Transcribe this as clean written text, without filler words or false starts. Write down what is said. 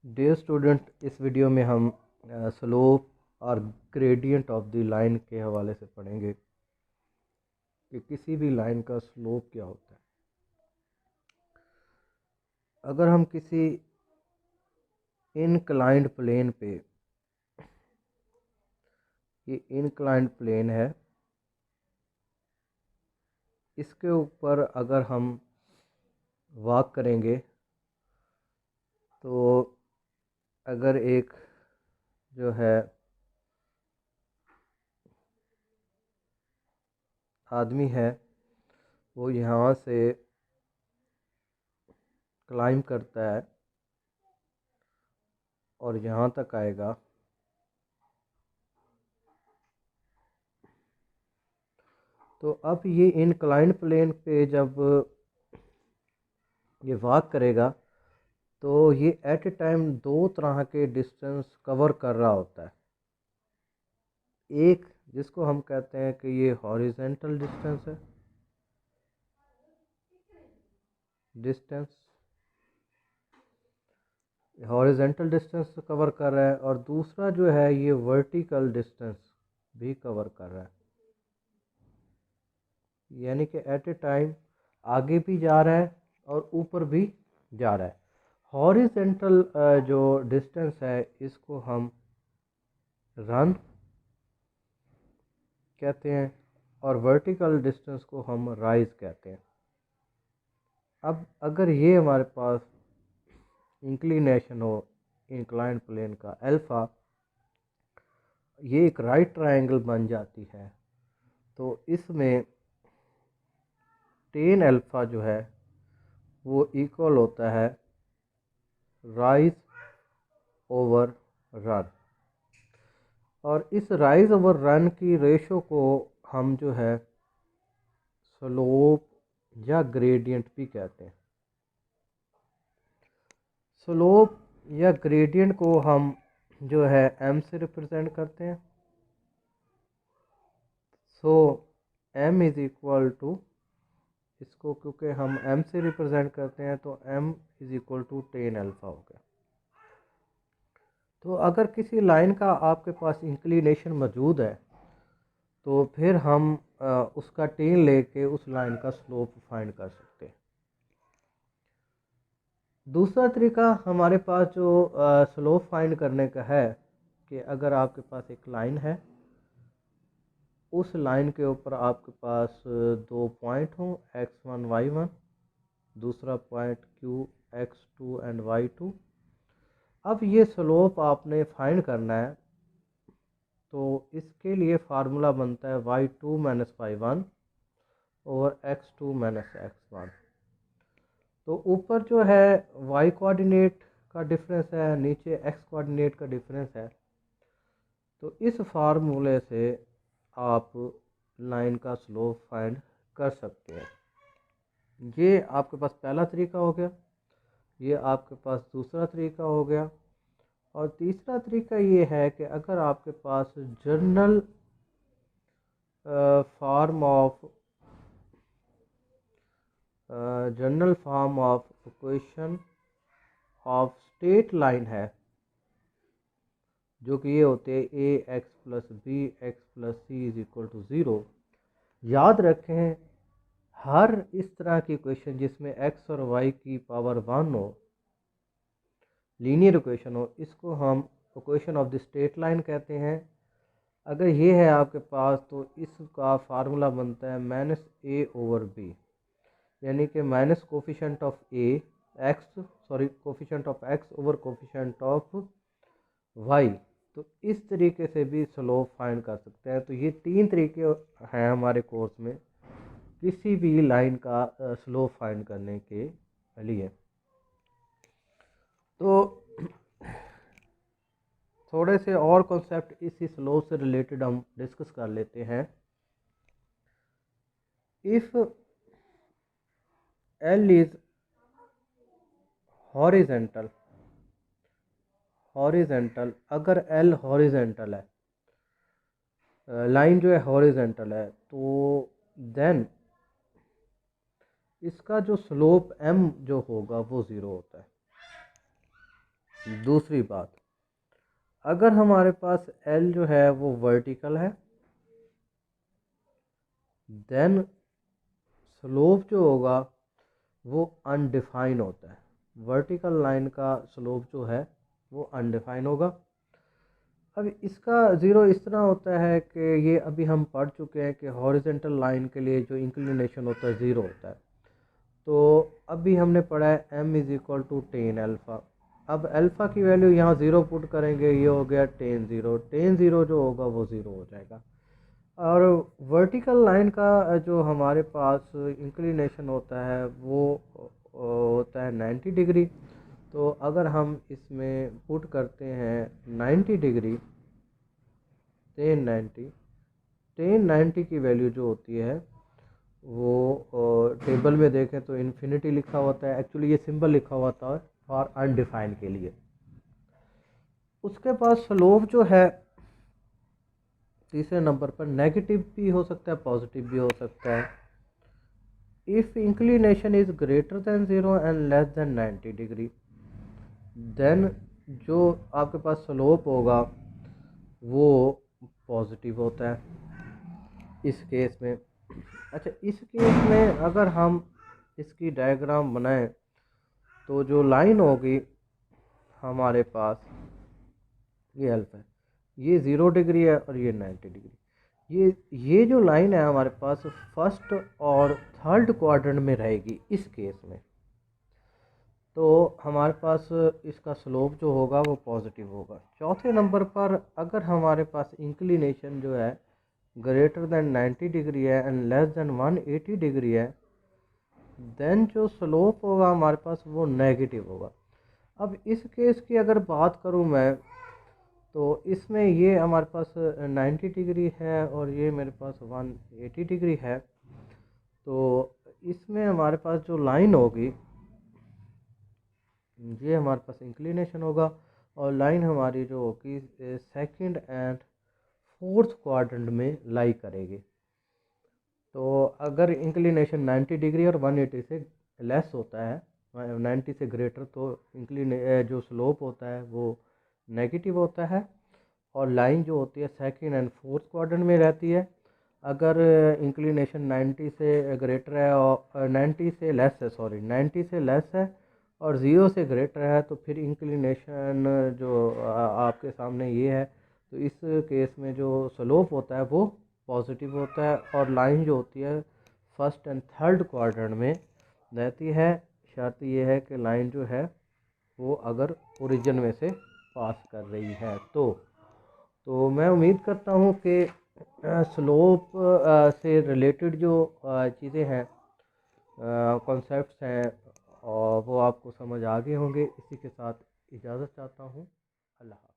Dear student, इस video में हम स्लोप और ग्रेडियंट ऑफ द लाइन के हवाले से पढ़ेंगे कि किसी भी लाइन का स्लोप क्या होता है। अगर हम किसी इनक्लाइंड प्लेन पे, ये इनक्लाइंड प्लेन है, इसके ऊपर अगर हम वॉक करेंगे तो अगर एक जो है आदमी है वो यहाँ से क्लाइंब करता है और यहाँ तक आएगा, तो अब ये इनक्लाइंड प्लेन पे जब ये वॉक करेगा तो ये एट ए टाइम दो तरह के डिस्टेंस कवर कर रहा होता है। एक जिसको हम कहते हैं कि ये horizontal distance horizontal distance cover कर रहा है, और दूसरा जो है ये वर्टिकल डिस्टेंस भी कवर कर रहा है, यानी कि एट ए टाइम आगे भी जा रहा है और ऊपर भी जा रहा है। हॉरिजेंटल जो डिस्टेंस है इसको हम रन कहते हैं और वर्टिकल डिस्टेंस को हम राइज कहते हैं। अब अगर ये हमारे पास इंक्लिनेशन हो इंक्लाइंड प्लेन का अल्फ़ा, ये एक राइट ट्रायंगल बन जाती है, तो इसमें टेन अल्फ़ा जो है वो इक्वल होता है राइज ओवर रन, और इस राइज ओवर रन की रेशो को हम जो है स्लोप या ग्रेडियंट भी कहते हैं। स्लोप या ग्रेडियंट को हम जो है m से रिप्रेजेंट करते हैं। सो m इज़ इक्वल टू, इसको क्योंकि हम m से रिप्रेजेंट करते हैं तो m is equal to ten alpha हो गया। तो अगर किसी लाइन का आपके पास इंक्लिनेशन मौजूद है तो फिर हम उसका टेन लेके उस लाइन का स्लोप फाइंड कर सकते हैं। दूसरा तरीका हमारे पास जो स्लोप फाइंड करने का है कि अगर आपके पास एक लाइन है, उस लाइन के ऊपर आपके पास दो पॉइंट हों x1 y1, दूसरा point q x2 and y2। अब ये स्लोप आपने फाइंड करना है, तो इसके लिए फार्मूला बनता है y2 माइनस y1 और x2 माइनस x1। तो ऊपर जो है y कोऑर्डिनेट का डिफरेंस है, नीचे x कोऑर्डिनेट का डिफरेंस है, तो इस फार्मूले से आप लाइन का स्लोप फाइंड कर सकते हैं। ये आपके पास पहला तरीका हो गया, ये आपके पास दूसरा तरीका हो गया, और तीसरा तरीका ये है कि अगर आपके पास general form of equation of straight line है, जो कि ये होते हैं a x plus b x plus c is equal to 0। याद रखें, हर इस तरह की इक्वेशन जिसमें x और y की पावर 1 हो, लीनियर इक्वेशन हो, इसको हम equation of the straight line कहते हैं। अगर ये है आपके पास तो इसका फार्मूला बनता है माइनस ए ओवर बी, यानी कि minus coefficient of A X coefficient of X over coefficient of Y. तो इस तरीके से भी स्लोप फाइंड कर सकते हैं। तो ये तीन तरीके हैं हमारे कोर्स में किसी भी लाइन का स्लोप फाइंड करने के लिए। तो थोड़े से और कॉन्सेप्ट इसी स्लोप से रिलेटेड हम डिस्कस कर लेते हैं। इफ L इज हॉरिजेंटल, अगर L हॉरिजेंटल है, लाइन जो है हॉरिजेंटल है, तो देन इसका जो स्लोप m जो होगा वो 0 होता है। दूसरी बात, अगर हमारे पास एल जो है वो वर्टिकल है, देन स्लोप जो होगा वो अनडिफाइन होता है। वर्टिकल लाइन का स्लोप जो है वो अनडिफाइन होगा। अब इसका ज़ीरो इस तरह होता है कि ये अभी हम पढ़ चुके हैं कि हॉरिजेंटल लाइन के लिए जो इंक्लिनेशन होता है ज़ीरो होता है। तो अभी हमने पढ़ा है m is equal to ten alpha. अब अल्फ़ा की वैल्यू यहाँ ज़ीरो पुट करेंगे, ये हो गया टेन ज़ीरो जो होगा वो ज़ीरो हो जाएगा। और वर्टिकल लाइन का जो हमारे पास इंक्लिनेशन होता है वो होता है 90 डिग्री। तो अगर हम इसमें पुट करते हैं 90 डिग्री, टेन 90 की वैल्यू जो होती है वो टेबल में देखें तो इन्फिनिटी लिखा होता है, एक्चुअली ये सिंबल लिखा होता है फॉर अनडिफाइन के लिए। उसके पास स्लोप जो है तीसरे नंबर पर नेगेटिव भी हो सकता है, पॉजिटिव भी हो सकता है। If inclination is greater than zero and less than 90 degree, then जो आपके पास स्लोप होगा वो पॉजिटिव होता है इस केस में। अच्छा, इस केस में अगर हम इसकी डायग्राम बनाएं तो जो लाइन होगी हमारे पास, ये अल्फा है, ये 0 डिग्री है और ये 90 डिग्री। ये जो लाइन है हमारे पास फर्स्ट और थर्ड क्वाड्रेंट में रहेगी इस केस में। तो हमारे पास इसका स्लोप जो होगा वो पॉजिटिव होगा। चौथे नंबर पर अगर हमारे पास इंक्लिनेशन जो है ग्रेटर देन 90 डिग्री है एंड लेस देन 180 डिग्री है, देन जो स्लोप होगा हमारे पास वो नेगेटिव होगा। अब इस केस की अगर बात करूं मैं, तो इसमें ये हमारे पास 90 डिग्री है और ये मेरे पास 180 डिग्री है। तो इसमें हमारे पास जो लाइन होगी ये हमारे पास इंक्लिनेशन होगा और लाइन हमारी जो होगी सेकंड एंड फोर्थ क्वाड्रेंट में लाई करेगी। तो अगर इंक्लिनेशन 90 डिग्री और 180 से लेस होता है, 90 से ग्रेटर, तो जो स्लोप होता है वो नेगेटिव होता है और लाइन जो होती है सेकंड एंड फोर्थ क्वाड्रेंट में रहती है। अगर इंक्लिनेशन 90 से ग्रेटर है और 90 से लेस है, सॉरी 90 से लेस है और 0 से ग्रेटर है, तो फिर इंक्लिनेशन जो आपके सामने ये है, तो इस केस में जो स्लोप होता है वो पॉजिटिव होता है और लाइन जो होती है फर्स्ट एंड थर्ड क्वाड्रेंट में रहती है। शर्त ये है कि लाइन जो है वो अगर ओरिजिन में से पास कर रही है तो मैं उम्मीद करता हूँ कि स्लोप से रिलेटेड जो चीज़ें हैं, कॉन्सेप्ट्स हैं, और वो आपको समझ आ गए होंगे। इसी के साथ इजाज़त चाहता हूँ। अल्लाह हाफ़िज़।